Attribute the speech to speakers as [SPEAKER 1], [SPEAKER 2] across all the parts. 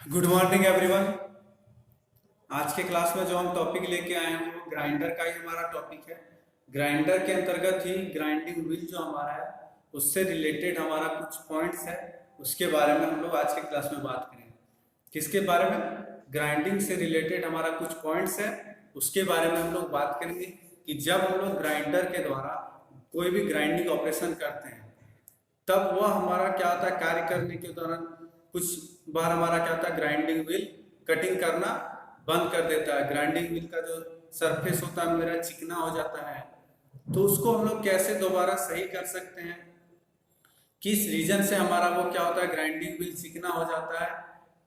[SPEAKER 1] Good morning everyone. आज के class में जो हम टॉपिक लेके आए हैं वो ग्राइंडर का ही हमारा टॉपिक है। ग्राइंडर के अंतर्गत ही ग्राइंडिंग व्हील जो हमारा है उससे रिलेटेड हमारा कुछ पॉइंट्स है, उसके बारे में हम लोग आज के क्लास में बात करेंगे। किसके बारे में? ग्राइंडिंग से रिलेटेड हमारा कुछ पॉइंट्स है, उसके बारे में हम लोग बात करेंगे कि जब हम लोग ग्राइंडर के द्वारा कोई भी ग्राइंडिंग ऑपरेशन करते हैं तब वह हमारा क्या होता है, कार्य करने के दौरान कुछ बार हमारा क्या होता है, ग्राइंडिंग व्हील कटिंग करना बंद कर देता है। ग्राइंडिंग व्हील का जो सरफेस होता है मेरा चिकना हो जाता है, तो उसको हम लोग कैसे दोबारा सही कर सकते हैं? किस रीजन से हमारा वो क्या होता है, ग्राइंडिंग व्हील चिकना हो जाता है,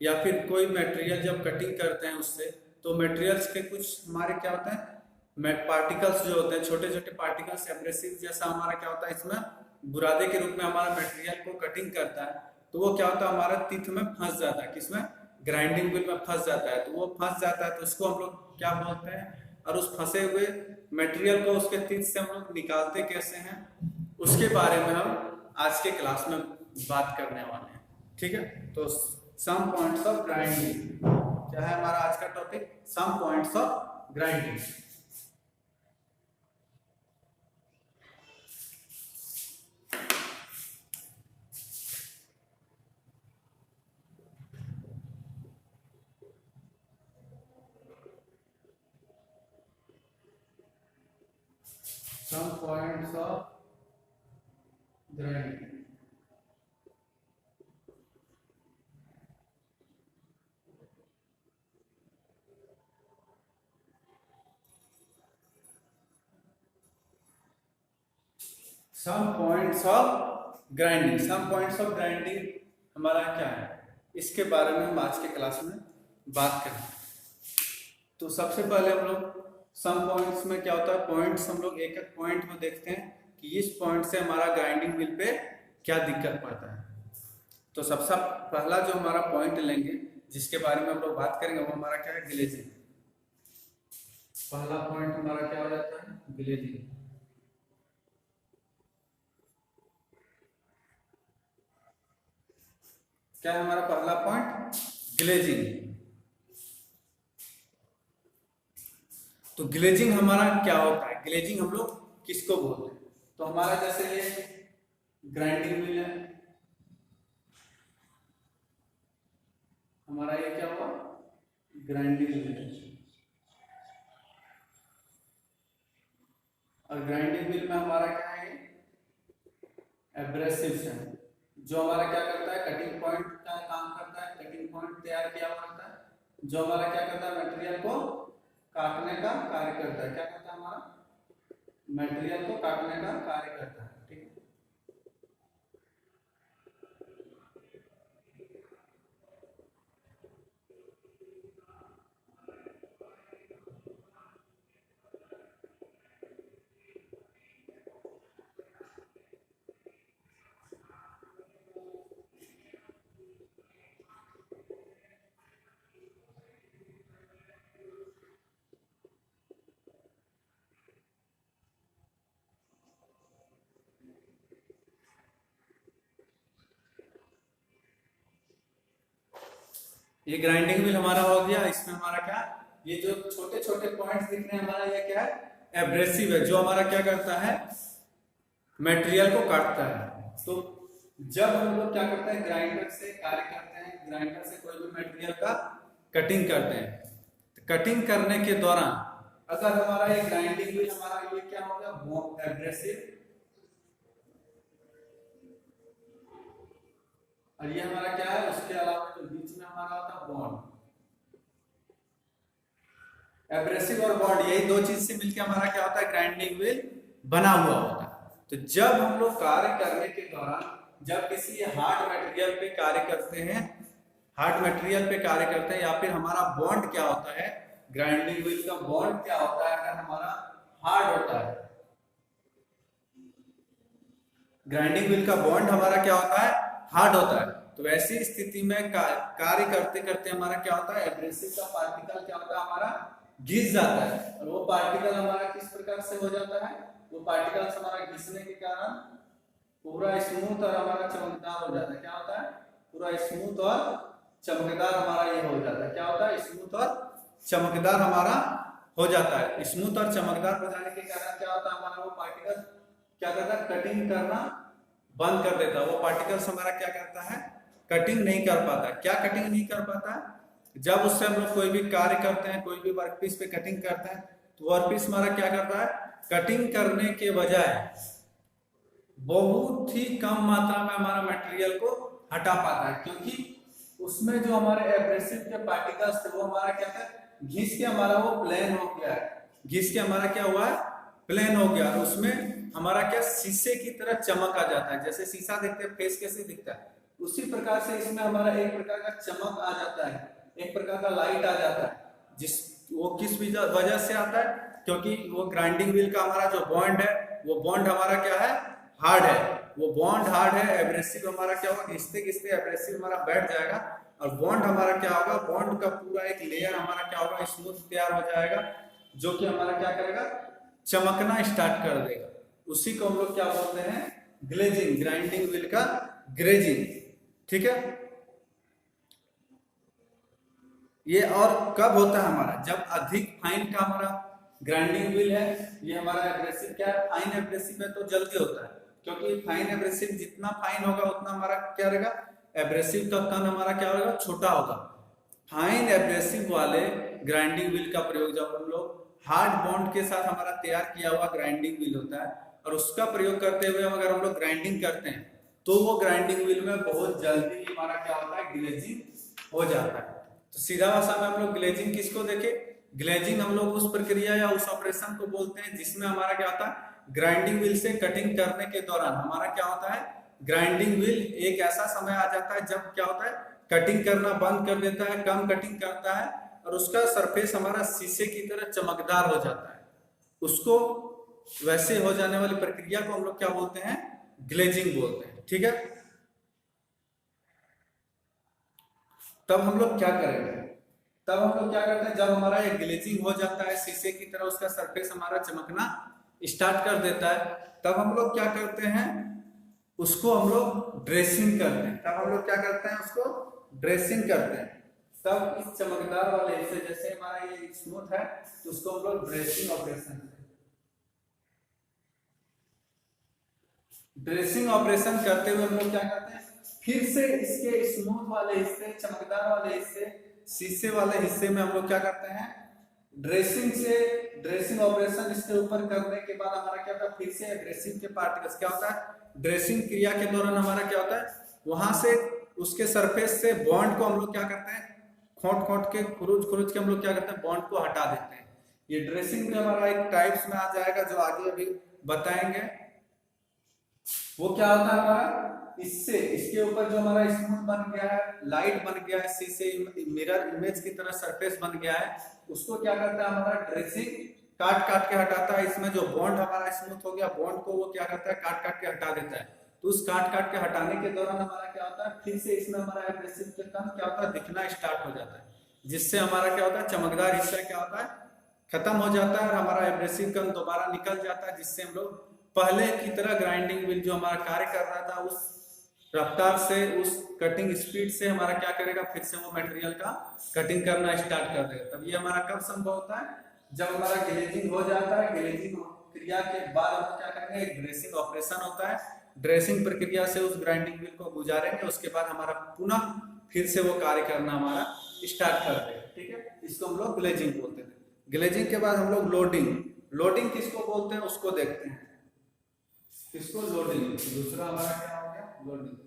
[SPEAKER 1] या फिर कोई मटेरियल जब कटिंग करते हैं उससे तो मटेरियल्स के कुछ हमारे क्या होते हैं, पार्टिकल्स जो होते हैं, छोटे छोटे पार्टिकल्स एब्रेसिव जैसा हमारा क्या होता है, इसमें बुरादे के रूप में हमारा मटेरियल को कटिंग करता है, तो वो क्या होता है, हमारा तिथ में फंस जाता है। किसमें? ग्राइंडिंग व्हील में फंस जाता है। तो वो फंस जाता है तो उसको हम लोग क्या बोलते हैं, और उस फंसे हुए मटेरियल को उसके तिथ से हम लोग निकालते कैसे हैं, उसके बारे में हम आज के क्लास में बात करने वाले हैं। ठीक है, तो सम पॉइंट्स ऑफ ग्राइंडिंग क्या है हमारा आज का topic? Some points of grinding. Some points of grinding. Some points of grinding. Some points of grinding हमारा क्या है, इसके बारे में हम आज के क्लास में बात करेंगे। तो सबसे पहले हम लोग सम पॉइंट्स में क्या होता है, पॉइंट्स हम लोग एक एक पॉइंट में देखते हैं कि इस पॉइंट से हमारा ग्राइंडिंग व्हील पे क्या दिक्कत पड़ता है। तो सबसे पहला जो हमारा पॉइंट लेंगे जिसके बारे में हम लोग बात करेंगे वो हमारा क्या है, ग्लेजिंग। पहला पॉइंट हमारा क्या हो जाता है, ग्लेजिंग। क्या है हमारा पहला पॉइंट? ग्लेजिंग। तो ग्लेजिंग हमारा क्या होता है, ग्लेजिंग हम लोग किसको बोलते हैं? तो हमारा जैसे ये ग्राइंडिंग व्हील है, हमारा ये क्या हुआ, ग्राइंडिंग व्हील। और ग्राइंडिंग व्हील में हमारा क्या है, एब्रेसिव है, जो हमारा क्या करता है, कटिंग पॉइंट का काम करता है। कटिंग पॉइंट तैयार किया हुआ होता है जो हमारा क्या करता है, मटेरियल को काटने का कार्य करता है। क्या करता है हमारा, मटेरियल को काटने का कार्य करता है। ठीक है, ये ग्राइंडिंग व्हील हमारा हो गया। इसमें हमारा क्या, ये जो छोटे छोटे पॉइंट्स दिख रहे हैं हमारा ये क्या है, एब्रेसिव है, जो हमारा क्या करता है, मटेरियल को काटता है। तो जब हम लोग क्या करते हैं, ग्राइंडर से कार्य करते हैं, ग्राइंडर से कोई भी मटेरियल का कटिंग करते हैं, तो कटिंग करने के दौरान अगर हमारा ये ग्राइंडिंग व्हील हमारा ये क्या होगा, एब्रेसिव, और ये हमारा क्या है, उसके अलावा जो बीच में हमारा होता है बॉन्ड, एब्रेसिव और बॉन्ड, यही दो चीज से मिलकर हमारा क्या होता है, ग्राइंडिंग व्हील बना हुआ होता है। तो जब हम लोग कार्य करने के दौरान जब किसी हार्ड मटेरियल पे कार्य करते हैं, हार्ड मटेरियल पे कार्य करते हैं, या फिर हमारा बॉन्ड क्या होता है, ग्राइंडिंग व्हील का बॉन्ड क्या होता है, अगर हमारा हार्ड होता है, ग्राइंडिंग व्हील का बॉन्ड हमारा क्या होता है, हार्ड होता है, तो ऐसी स्थिति में कार्य करते करते हमारा क्या होता है, एब्रेसिव का पार्टिकल क्या होता है, हमारा घिस जाता है। और वो पार्टिकल हमारा किस प्रकार से हो जाता है, वो पार्टिकल्स हमारा घिसने के कारण पूरा स्मूथ और हमारा चमकदार हो जाता है। क्या होता है, पूरा स्मूथ और चमकदार हमारा स्मूथ और चमकदार हमारा हो जाता है। स्मूथ और चमकदार हो जाने के कारण क्या होता है, हमारा वो पार्टिकल क्या करता है, कटिंग करना बंद कर देता है। वो पार्टिकल्स हमारा क्या करता है, कटिंग नहीं कर पाता। क्या कटिंग नहीं कर पाता है, जब उससे हम लोग कोई भी कार्य करते हैं, कोई भी वर्कपीस पे कटिंग करते हैं, तो वर्कपीस हमारा क्या करता है, कटिंग करने के बजाय बहुत ही कम मात्रा में हमारा मटेरियल को हटा पाता है, क्योंकि उसमें जो हमारे एब्रेसिव के पार्टिकल्स थे वो हमारा क्या था, घिस के हमारा वो प्लेन हो गया है, घिस के हमारा क्या हुआ है, प्लेन हो गया। उसमें हमारा क्या शीशे की तरह चमक आ जाता है। जैसे शीशा देखते हैं, फेस कैसे दिखता है, उसी प्रकार से इसमें हमारा एक प्रकार का चमक आ जाता है, एक प्रकार का लाइट आ जाता है। जिस वो किस वजह से आता है, क्योंकि वो ग्राइंडिंग व्हील का हमारा जो बॉन्ड है, वो बॉन्ड हमारा क्या है, हार्ड है। वो बॉन्ड हार्ड है, एब्रेसिव हमारा क्या होगा, घिसते घिसते एब्रेसिव हमारा बैठ जाएगा, और बॉन्ड हमारा क्या होगा, बॉन्ड का पूरा एक लेयर हमारा क्या होगा, स्मूथ तैयार हो जाएगा, जो कि हमारा क्या करेगा, चमकना स्टार्ट कर देगा। उसी को हम लोग क्या बोलते हैं, ग्लेजिंग, ग्राइंडिंग व्हील का ग्लेजिंग। ठीक है, ये और कब होता है हमारा, जब अधिक फाइन का हमारा ग्राइंडिंग व्हील है, ये हमारा एब्रेसिव क्या है, फाइन एब्रेसिव है तो जल्दी होता है, क्योंकि फाइन एब्रेसिव जितना फाइन होगा उतना हमारा क्या रहेगा, एब्रेसिव का कण हमारा क्या होगा, छोटा होगा। फाइन एब्रेसिव वाले ग्राइंडिंग व्हील का प्रयोग जब हम लोग हार्ड बॉन्ड के साथ हमारा तैयार किया हुआ ग्राइंडिंग व्हील होता है, और उसका प्रयोग करते हुए अगर हम लोग ग्राइंडिंग करते हैं, तो वो ग्राइंडिंग व्हील में बहुत जल्दी हमारा क्या होता है, ग्लेजिंग हो जाता है। तो सीधा भाषा में हम लोग ग्लेजिंग किसको देखें, ग्लेजिंग हम लोग उस प्रक्रिया या उस ऑपरेशन को बोलते हैं जिसमें हमारा क्या होता है, ग्राइंडिंग व्हील से कटिंग करने के दौरान हमारा क्या होता है, ग्राइंडिंग व्हील एक ऐसा समय आ जाता है जब क्या होता है, कटिंग करना बंद कर देता है, कम कटिंग करता है, और उसका सरफेस हमारा शीशे की तरह चमकदार हो जाता है। उसको वैसे हो जाने वाली प्रक्रिया को हम लोग क्या बोलते हैं, ग्लेजिंग बोलते हैं। ठीक है, तब हम लोग क्या करेंगे, तब हम लोग क्या करते हैं, जब हमारा ये ग्लेजिंग हो जाता है, शीशे की तरह उसका सरफेस हमारा चमकना स्टार्ट कर देता है, तब हम लोग क्या करते हैं, उसको हम लोग ड्रेसिंग करते हैं। तब हम लोग क्या करते हैं, उसको ड्रेसिंग करते हैं। तब इस चमकदार वाले हिस्से, जैसे हमारा ये स्मूथ है, तो उसको हम लोग ड्रेसिंग ऑपरेशन, ड्रेसिंग ऑपरेशन करते हुए हम लोग क्या करते हैं, फिर से इसके स्मूथ वाले हिस्से, चमकदार वाले हिस्से, शीशे वाले हिस्से में हम लोग क्या करते हैं, ड्रेसिंग से, ड्रेसिंग ऑपरेशन इसके ऊपर करने के बाद हमारा क्या होता है, फिर से एब्रेसिव के पार्टिकल्स क्या होता है, ड्रेसिंग क्रिया के दौरान हमारा क्या होता है, वहां से उसके सरफेस से बॉन्ड को हम लोग क्या करते हैं, खोट खोट के, खुरुच खुरुच के हम लोग क्या करते हैं, बॉन्ड को हटा देते हैं। ये ड्रेसिंग में हमारा एक टाइप्स में आ जाएगा, जो आगे अभी बताएंगे। वो क्या होता है हमारा, इससे इसके ऊपर जो हमारा स्मूथ बन गया है, लाइट बन गया है, शीशे मिरर इमेज की तरह सरफेस बन गया है, उसको क्या करता है हमारा ड्रेसिंग काट काट के हटाता है। इसमें जो बॉन्ड हमारा स्मूथ हो गया, बॉन्ड को वो क्या करता है, काट काट के हटा देता है। तो उस काट काट के हटाने के दौरान हमारा क्या होता है, फिर से इसमें हमारा एब्रेसिव के कण क्या होता है, दिखना स्टार्ट हो जाता है, जिससे हमारा क्या होता है, चमकदार हिस्सा क्या होता है, खत्म हो जाता है, और हमारा एब्रेसिव कण दोबारा निकल जाता है, जिससे हम लोग पहले की तरह ग्राइंडिंग व्हील जो हमारा कार्य कर रहा था, उस रफ्तार से, उस कटिंग स्पीड से हमारा क्या करेगा, फिर से वो मटेरियल का कटिंग करना स्टार्ट कर देगा। तब ये हमारा कब संभव होता है, जब हमारा ग्लेजिंग हो जाता है। ग्लेजिंग क्रिया के बाद हम क्या करेंगे, एक ड्रेसिंग ऑपरेशन होता है, ड्रेसिंग प्रक्रिया से उस ग्राइंडिंग व्हील को गुजारेंगे, उसके बाद हमारा पुनः फिर से वो कार्य करना हमारा स्टार्ट कर देगा। ठीक है, इसको हम लोग ग्लेजिंग बोलते हैं। ग्लेजिंग के बाद हम लोग लोडिंग, लोडिंग किसको बोलते हैं उसको देखते हैं। किसको, लोडिंग। दूसरा हमारा क्या हो गया, लोडिंग।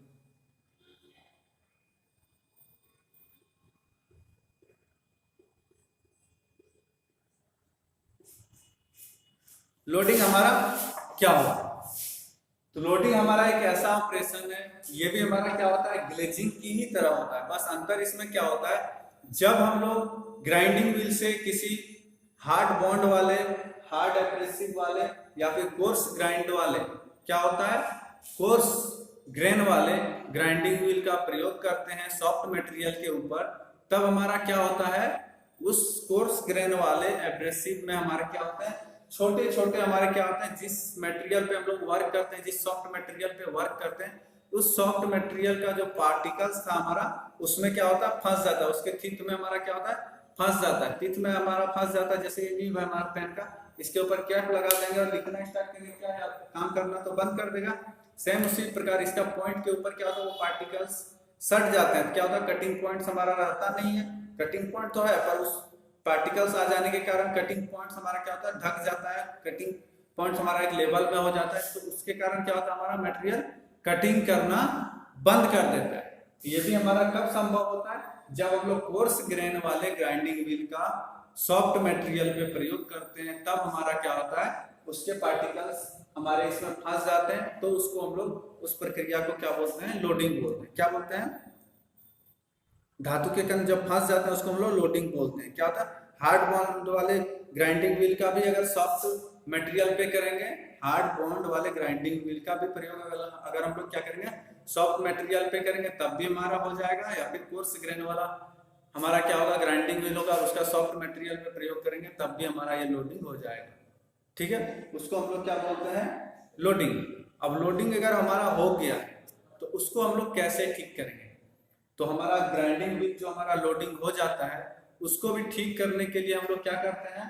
[SPEAKER 1] लोडिंग हमारा क्या होगा, तो लोडिंग हमारा एक ऐसा ऑपरेशन है, ये भी हमारा क्या होता है, ग्लेजिंग की ही तरह होता है, बस अंतर इसमें क्या होता है, जब हम लोग ग्राइंडिंग व्हील से किसी हार्ड बॉन्ड वाले, हार्ड एब्रेसिव वाले, या फिर कोर्स ग्राइंड वाले, क्या होता है, कोर्स ग्रेन वाले ग्राइंडिंग व्हील का प्रयोग करते हैं सॉफ्ट मटेरियल के ऊपर, तब हमारा क्या होता है, उस कोर्स ग्रेन वाले एब्रेसिव में हमारे क्या होता है, छोटे छोटे हमारे क्या होते हैं, जिस मटेरियल पे हम लोग वर्क करते हैं, जिस सॉफ्ट मटेरियल पे वर्क करते हैं, उस सॉफ्ट मटेरियल का जो पार्टिकल्स था हमारा, उसमें क्या होता है, फंस जाता है, उसके थिक में हमारा क्या होता है, फंस जाता है, टीथ में हमारा फंस जाता है, जैसे ये नीब है हमारा पेन का, इसके ऊपर कैप लगा देंगे और लिखना स्टार्ट करेंगे, क्या है काम करना तो बंद कर देगा। सेम उसी प्रकार इसका पॉइंट के ऊपर क्या होता है, वो पार्टिकल्स सट जाते हैं, क्या होता है कटिंग पॉइंट हमारा रहता नहीं है, कटिंग पॉइंट तो है पर उस पार्टिकल्स आ जाने के कारण कटिंग पॉइंट हमारा क्या होता है ढक जाता है, कटिंग पॉइंट हमारा एक लेवल में हो जाता है, तो उसके कारण क्या होता है हमारा मटेरियल कटिंग करना बंद कर देता है। ये भी हमारा कब संभव होता है, जब हम लोग कोर्स ग्रेन वाले ग्राइंडिंग व्हील का सॉफ्ट मटेरियल पे प्रयोग करते हैं, तब हमारा क्या होता है उसके पार्टिकल्स हमारे इसमें फंस जाते हैं, तो उसको हम लोग उस प्रक्रिया को क्या बोलते हैं, लोडिंग बोलते हैं। क्या बोलते हैं, धातु के कण जब फंस जाते हैं उसको हम लोग लोडिंग बोलते हैं। क्या होता है, हार्ड बॉन्ड वाले ग्राइंडिंग व्हील का भी अगर सॉफ्ट मटेरियल पे करेंगे, हार्ड बॉन्ड वाले ग्राइंडिंग व्हील का भी प्रयोग अगर हम लोग क्या करेंगे सॉफ्ट मटेरियल पे करेंगे तब भी हमारा हो जाएगा, या फिर कोर्स ग्रेन वाला हमारा क्या होगा ग्राइंडिंग व्हील होगा, उसका सॉफ्ट मटेरियल पे प्रयोग करेंगे तब भी हमारा ये लोडिंग हो जाएगा। ठीक है, उसको हम लोग क्या बोलते हैं, लोडिंग। अब लोडिंग अगर हमारा हो गया तो उसको हम लोग कैसे ठीक करेंगे, तो हमारा ग्राइंडिंग व्हील जो हमारा लोडिंग हो जाता है उसको भी ठीक करने के लिए हम लोग क्या करते हैं,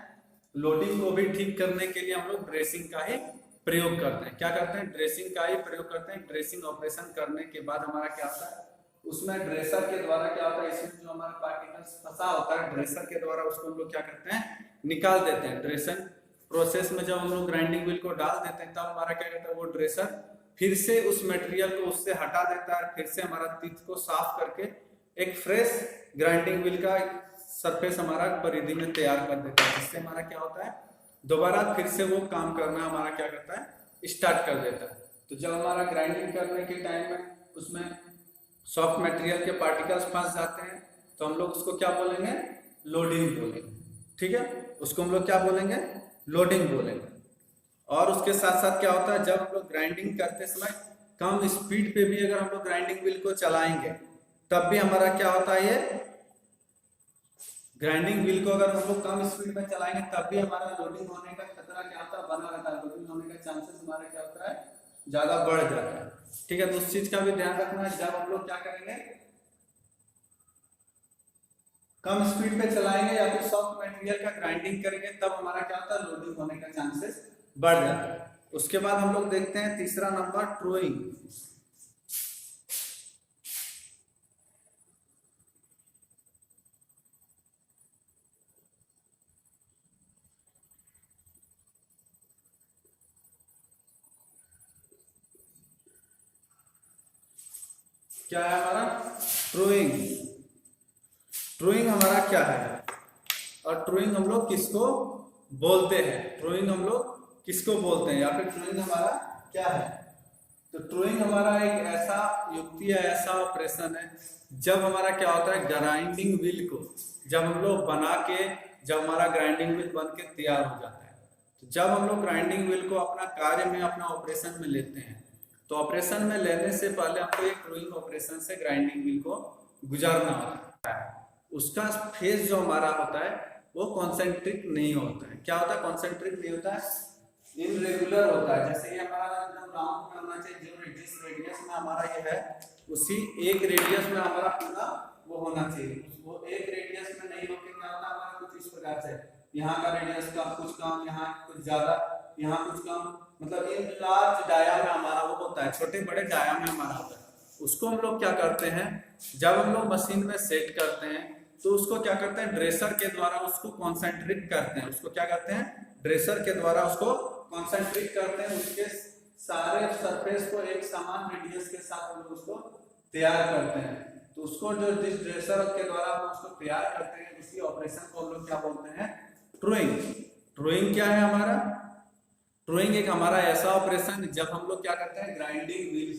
[SPEAKER 1] लोडिंग को भी ठीक करने के लिए हम लोग ड्रेसिंग का ही प्रयोग करते हैं। क्या करते हैं, ड्रेसिंग का ही प्रयोग करते हैं। ड्रेसिंग ऑपरेशन करने के बाद हमारा क्या होता है, उसमें ड्रेसर के द्वारा क्या होता है, इसमें जो हमारा पार्टिकल्स फंसा होता है ड्रेसर के द्वारा उसको हम लोग क्या करते हैं, निकाल देते हैं। ड्रेसिंग प्रोसेस में जब हम लोग ग्राइंडिंग व्हील को डाल देते हैं तब हमारा क्या करता है, वो ड्रेसर फिर से उस मटेरियल को उससे हटा देता है, फिर से हमारा टीथ को साफ करके एक फ्रेश ग्राइंडिंग व्हील का सरफेस हमारा परिधि में तैयार कर देता है, जिससे हमारा क्या होता है दोबारा फिर से वो काम करना हमारा क्या करता है, स्टार्ट कर देता है। तो जब हमारा ग्राइंडिंग करने के टाइम में उसमें सॉफ्ट मटेरियल के पार्टिकल्स फंस जाते हैं तो हम लोग उसको क्या बोलेंगे, लोडिंग बोलेंगे। ठीक है, उसको हम लोग क्या बोलेंगे, लोडिंग बोलेंगे। और उसके साथ साथ क्या होता है, जब हम लोग ग्राइंडिंग करते समय कम स्पीड पे भी अगर हम लोग ग्राइंडिंग व्हील को चलाएंगे तब भी हमारा क्या होता है, ये ग्राइंडिंग व्हील को अगर हम लोग कम स्पीड में चलाएंगे तब भी हमारा लोडिंग होने का खतरा क्या होता है, बना रहता है, लोडिंग होने का चांसेस हमारा क्या होता है, ज्यादा बढ़ जाता है। ठीक है, तो उस चीज का भी ध्यान रखना है, जब हम लोग क्या करेंगे कम स्पीड पे चलाएंगे या फिर सॉफ्ट मटेरियल का ग्राइंडिंग करेंगे तब हमारा क्या होता है, लोडिंग होने का चांसेस बढ़ जाता है। उसके बाद हम लोग देखते हैं तीसरा नंबर, ट्रोइंग। क्या है हमारा, ट्रोइंग। ट्रोइंग हमारा क्या है और ट्रोइंग हम लोग किसको बोलते हैं, ट्रोइंग हम लोग किसको बोलते हैं या फिर ट्रोइंग हमारा क्या है। तो ट्रोइंग हमारा एक ऐसा युक्ति है, ऐसा ऑपरेशन है जब हमारा क्या होता है, ग्राइंडिंग व्हील को जब हम लोग बना के, जब हमारा ग्राइंडिंग व्हील बन के तैयार हो जाता है, तो जब हम लोग ग्राइंडिंग व्हील को अपना कार्य में, अपना ऑपरेशन में लेते हैं, तो ऑपरेशन में लेने से पहले हमको एक ट्रोइंग ऑपरेशन से ग्राइंडिंग व्हील को गुजारना होता है। उसका फेज जो हमारा होता है वो कॉन्सेंट्रिक नहीं होता है। क्या होता है, कॉन्सेंट्रिक नहीं होता है, इनरेगुलर होता है। जैसे ये हमारा एकदम राउंड में होना चाहिए, जो जिस रेडियस में हमारा ये है उसी एक रेडियस में हमारा पूरा वो होना चाहिए। वो एक रेडियस में नहीं होकर क्या होता है हमारा कुछ इस प्रकार से, यहाँ का रेडियस का कुछ कम, यहाँ कुछ ज्यादा, यहाँ कुछ कम, मतलब इन लार्ज डाया में हमारा वो होता है, छोटे बड़े डाया में हमारा होता है। उसको हम लोग क्या करते हैं, जब हम लोग मशीन में सेट करते हैं तो उसको क्या करते हैं, ड्रेसर के द्वारा उसको कॉन्सेंट्रेट करते हैं। उसको क्या करते हैं, ड्रेसर के द्वारा उसको कॉन्सेंट्रेट करते हैं, उसके सारे सरफेस को एक समान रेडियस के साथ हम लोग उसको तैयार करते हैं। तो उसको जो जिस ड्रेसर के द्वारा हम उसको तैयार करते हैं, उसी ऑपरेशन को हम लोग क्या बोलते हैं, ट्रोइंग। ट्रोइंग क्या है हमारा, ट्रोइंग एक हमारा ऐसा ऑपरेशन जब हम लोग क्या करते हैं, ग्राइंडिंग व्हील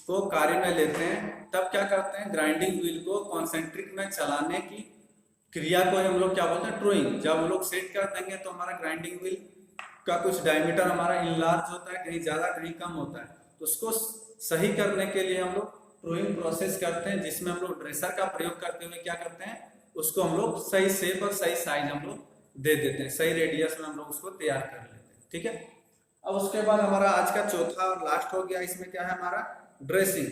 [SPEAKER 1] को कार्य में लेते हैं, तब क्या करते हैं, ग्राइंडिंग व्हील को कॉन्सेंट्रिक में चलाने की क्रिया को हम लोग क्या बोलते हैं, ट्रोइंग। जब हम लोग सेट कर देंगे तो हमारा ग्राइंडिंग व्हील का कुछ डायमीटर हमारा इनलार्ज होता है, कहीं ज्यादा कहीं कम होता है, तो उसको सही करने के लिए हम लोग ट्रोइंग प्रोसेस करते हैं, जिसमें हम लोग ड्रेसर का प्रयोग करते हुए क्या करते हैं, उसको हम लोग सही शेप और सही साइज हम लोग दे देते हैं, सही रेडियस में हम लोग उसको तैयार कर लेते हैं। ठीक है, अब उसके बाद हमारा आज का चौथा और लास्ट हो गया, इसमें क्या है हमारा, ड्रेसिंग।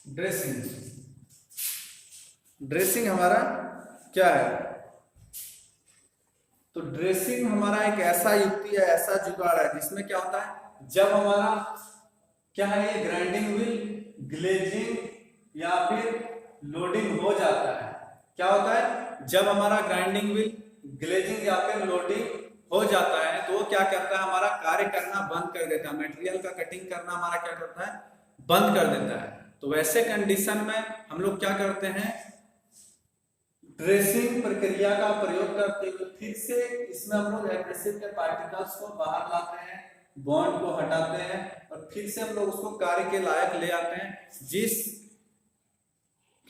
[SPEAKER 1] ड्रेसिंग। ड्रेसिंग हमारा क्या है? तो ड्रेसिंग हमारा एक ऐसा युक्ति है, ऐसा जुगाड़ है जिसमें क्या होता है, जब हमारा क्या है, ये ग्राइंडिंग व्हील ग्लेजिंग या फिर लोडिंग हो जाता है। क्या होता है, जब हमारा ग्राइंडिंग व्हील ग्लेजिंग या फिर लोडिंग हो जाता है तो वो क्या करता है, हमारा कार्य करना बंद कर देता है, मटेरियल का कटिंग करना हमारा क्या करता है, बंद कर देता है। तो वैसे कंडीशन में हम लोग क्या करते हैं, ड्रेसिंग प्रक्रिया का प्रयोग करते हुए फिर से इसमें हम लोग एब्रेसिव के पार्टिकल्स को बाहर लाते हैं, बॉन्ड को हटाते हैं और फिर से हम लोग उसको कार्य के लायक ले आते हैं। जिस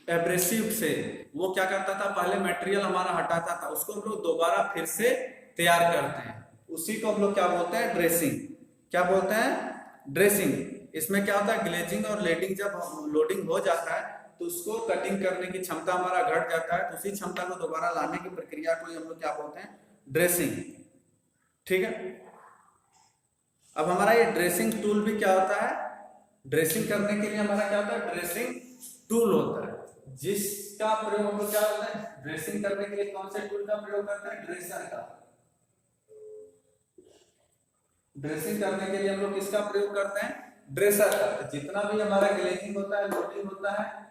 [SPEAKER 1] एब्रेसिव से वो क्या करता था, पहले मटेरियल हमारा हटाता था, उसको हम लोग दोबारा फिर से तैयार करते हैं, उसी को हम लोग क्या बोलते हैं, ड्रेसिंग। क्या बोलते हैं, ड्रेसिंग। इसमें क्या होता है, ग्लेजिंग और लेडिंग जब लोडिंग हो जाता है तो उसको कटिंग करने की क्षमता हमारा घट जाता है, तो उसी क्षमता को दोबारा लाने की प्रक्रिया को हम लोग क्या बोलते हैं, ड्रेसिंग। ठीक है। अब हमारा ये ड्रेसिंग टूल भी क्या होता है, ड्रेसिंग करने के लिए हमारा क्या होता है, ड्रेसिंग टूल होता है, जिसका प्रयोग हम लोग क्या होता है, ड्रेसिंग करने के लिए कौन से टूल का प्रयोग करते हैं, ड्रेसर का। ड्रेसिंग करने के लिए हम लोग किसका प्रयोग करते हैं, ड्रेसर का। जितना भी हमारा ग्लेजिंग होता है, लोडिंग होता है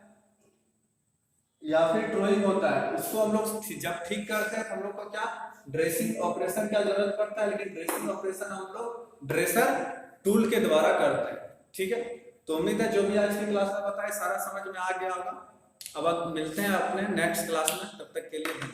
[SPEAKER 1] या फिर ड्रोइंग होता है, उसको हम लोग जब ठीक करते हैं तो हम लोग को क्या, ड्रेसिंग ऑपरेशन का जरूरत पड़ता है, लेकिन ड्रेसिंग ऑपरेशन हम लोग ड्रेसर टूल के द्वारा करते हैं। ठीक है। तो उम्मीद है जो भी आज की क्लास में बताया सारा समझ में आ गया होगा। अब मिलते हैं अपने नेक्स्ट क्लास में, तब तक के लिए